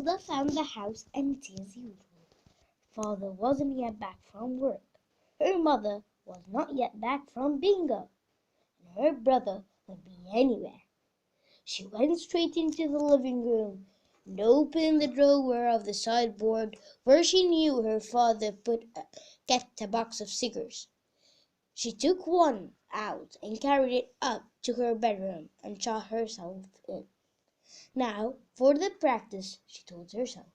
Matilda found the house empty as usual. Father wasn't yet back from work. Her mother was not yet back from bingo, and her brother could be anywhere. She went straight into the living room and opened the drawer of the sideboard where she knew her father kept a box of cigars. She took one out and carried it up to her bedroom and shut herself in. Now for the practice, she told herself.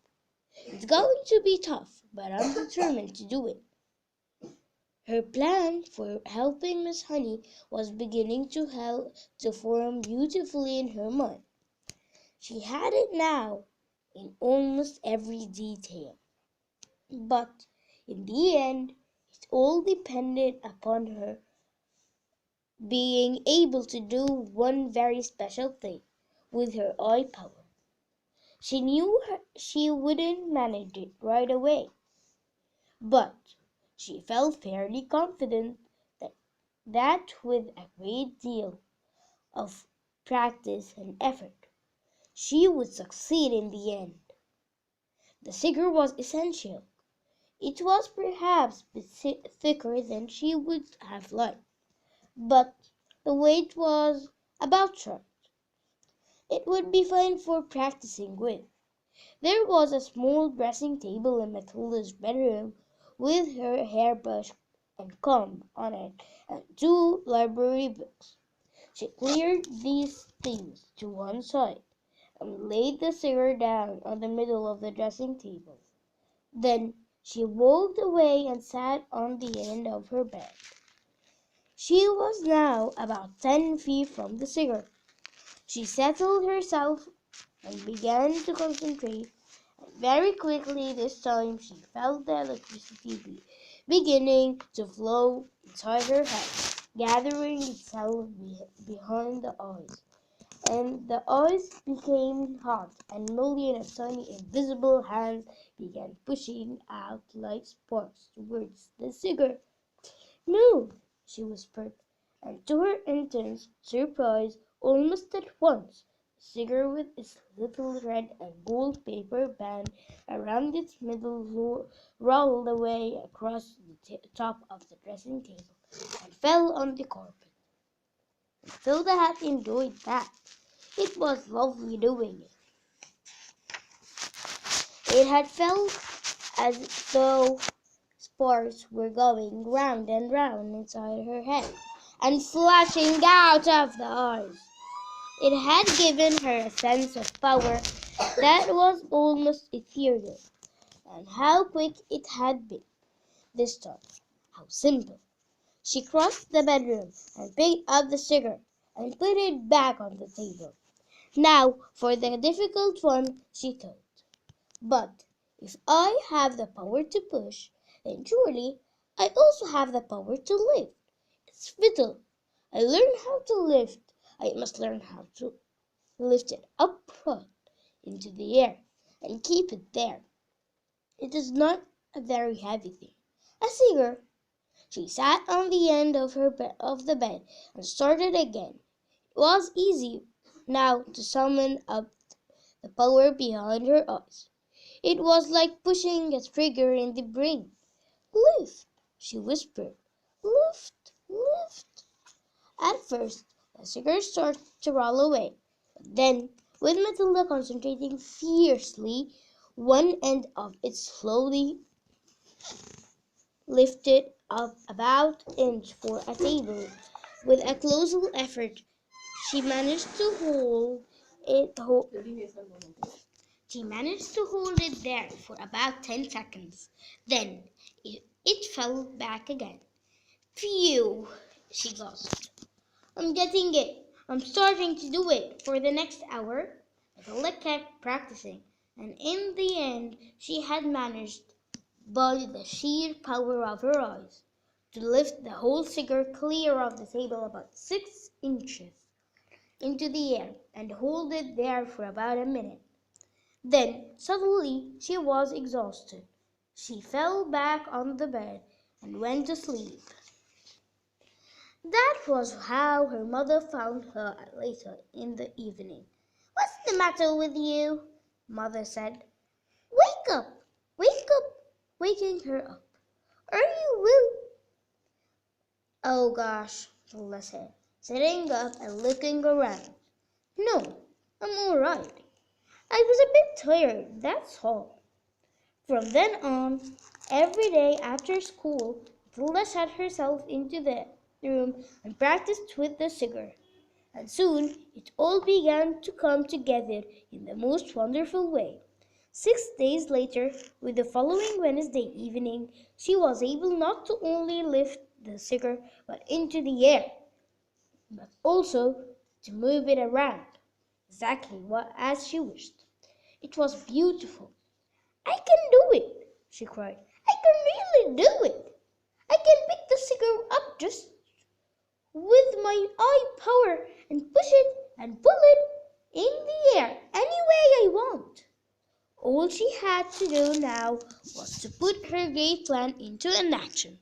It's going to be tough, but I'm determined to do it. Her plan for helping Miss Honey was beginning to form beautifully in her mind. She had it now in almost every detail. But in the end, it all depended upon her being able to do one very special thing with her eye power. She knew she wouldn't manage it right away, but she felt fairly confident that with a great deal of practice and effort, she would succeed in the end. The cigar was essential. It was perhaps a bit thicker than she would have liked, but the weight was about right. It would be fine for practicing with. There was a small dressing table in Matilda's bedroom with her hairbrush and comb on it and two library books. She cleared these things to one side and laid the cigar down on the middle of the dressing table. Then she walked away and sat on the end of her bed. She was now about 10 feet from the cigar. She settled herself and began to concentrate, and very quickly this time she felt the electricity beginning to flow inside her head, gathering itself behind the eyes. And the eyes became hot, and millions of tiny invisible hands began pushing out like sparks towards the cigar. "Move!" she whispered, and to her intense surprise, almost at once, the cigar with its little red and gold paper band around its middle rolled away across the top of the dressing table and fell on the carpet. Matilda had enjoyed that. It was lovely doing it. It had felt as though sparks were going round and round inside her head and flashing out of the eyes. It had given her a sense of power that was almost ethereal. And how quick it had been this time. How simple. She crossed the bedroom and picked up the cigar and put it back on the table. Now for the difficult one, she thought. But if I have the power to push, then surely I also have the power to lift. It's vital. I learn how to lift. I must learn how to lift it upward into the air and keep it there. It is not a very heavy thing. A cigar. She sat on the end of the bed and started again. It was easy now to summon up the power behind her eyes. It was like pushing a trigger in the brain. "Lift," she whispered. "Lift, lift." At first, the cigar started to roll away, but then, with Matilda concentrating fiercely, one end of it slowly lifted up about an inch for a table. With a colossal effort, she managed to hold it. She managed to hold it there for about 10 seconds. Then it fell back again. "Phew!" she gasped. "I'm getting it. I'm starting to do it." For the next hour, Matilda kept practicing, and in the end she had managed, by the sheer power of her eyes, to lift the whole cigar clear of the table about 6 inches into the air and hold it there for about a minute. Then suddenly she was exhausted. She fell back on the bed and went to sleep. That was how her mother found her later in the evening. "What's the matter with you?" Mother said. up, wake up, waking her up. Are you will? Oh gosh, Matilda said, sitting up and looking around. No, I'm all right. I was a bit tired, that's all. From then on, every day after school, Matilda shut herself into the room and practiced with the cigar. And soon it all began to come together in the most wonderful way. 6 days later, with the following Wednesday evening, she was able not to only lift the cigar but into the air, but also to move it around, exactly as she wished. It was beautiful. I can do it, she cried. I can really do it. I can pick the cigar up just with my eye power and push it and pull it in the air any way I want. All she had to do now was to put her great plan into an action.